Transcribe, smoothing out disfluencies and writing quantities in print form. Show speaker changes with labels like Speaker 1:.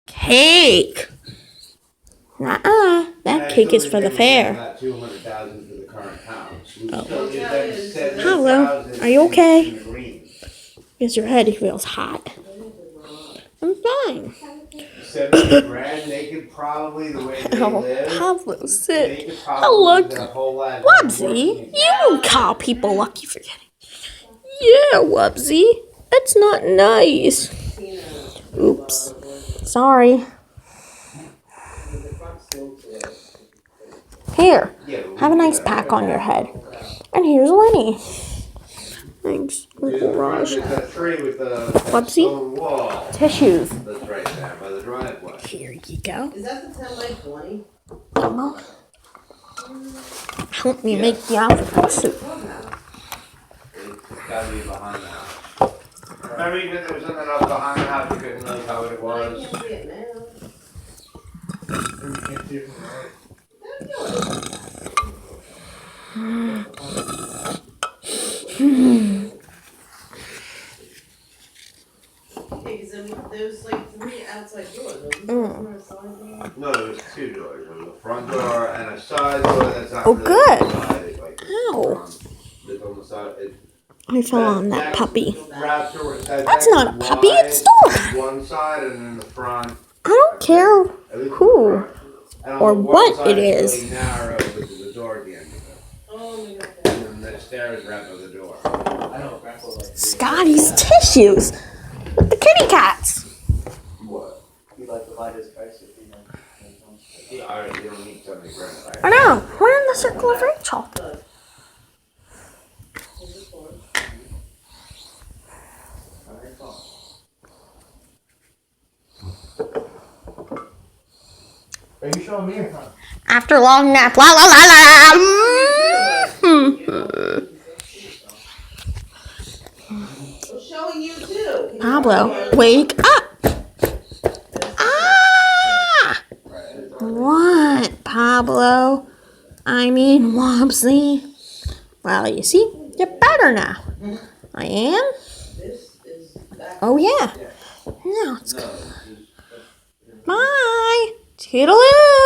Speaker 1: Cake. That cake is for the fair.
Speaker 2: About 200,000 for the current house.
Speaker 1: Hello, are you okay? Because your head feels hot. I'm fine.
Speaker 2: 70 grand, they could probably, the way they live,
Speaker 1: Pablo,
Speaker 2: they
Speaker 1: sit.
Speaker 2: could
Speaker 1: Oh,
Speaker 2: probably
Speaker 1: look.
Speaker 2: their whole life.
Speaker 1: Wubsy, you don't call people lucky for getting. Yeah, Wubsy. That's not nice. Oops. Sorry. Here, have a nice pack on your head. And here's Lenny. Thanks, Uncle Raj. Wubsy, tissues.
Speaker 2: That's right there by the driveway.
Speaker 1: Here you go.
Speaker 3: Is that the 10 by 20?
Speaker 1: Mama, help me make the alphabet soup.
Speaker 2: It's gotta be behind the house. Remember even there was something else behind the house, you couldn't know how it
Speaker 3: I
Speaker 2: was?
Speaker 3: can't see it now. Because there's like 3 outside doors.
Speaker 2: No, there's 2 doors. There's a front door and a side door that's not
Speaker 1: Oh,
Speaker 2: really
Speaker 1: good.
Speaker 2: on the side. It's like
Speaker 1: Ow.
Speaker 2: it's on the side.
Speaker 1: I fell on that puppy.
Speaker 2: That's
Speaker 1: not a puppy, it's Dora.
Speaker 2: One side and then the front.
Speaker 1: I don't care
Speaker 2: At least
Speaker 1: who
Speaker 2: the front. And on
Speaker 1: or
Speaker 2: the one
Speaker 1: what
Speaker 2: side,
Speaker 1: it
Speaker 2: it's
Speaker 1: is.
Speaker 2: really narrow, but there's a door at the end of it.
Speaker 3: Oh my god.
Speaker 2: And then the stairs wrap up the door.
Speaker 1: Scotty's tissues with the kitty cats.
Speaker 2: What?
Speaker 4: You'd like to buy this price if you know.
Speaker 2: Yeah, alright, you don't need 70 grand, right?
Speaker 1: I know. We're in the circle of Rachel.
Speaker 4: Are you showing me or not?
Speaker 1: After long nap, la la la la.
Speaker 3: I'm showing you too.
Speaker 1: Pablo, wake up. Ah! What, Pablo? I mean, Wubsy. Well, you see, you're better now. I am?
Speaker 3: This is back.
Speaker 1: Oh, yeah. Now it's good. Bye. Toodaloo.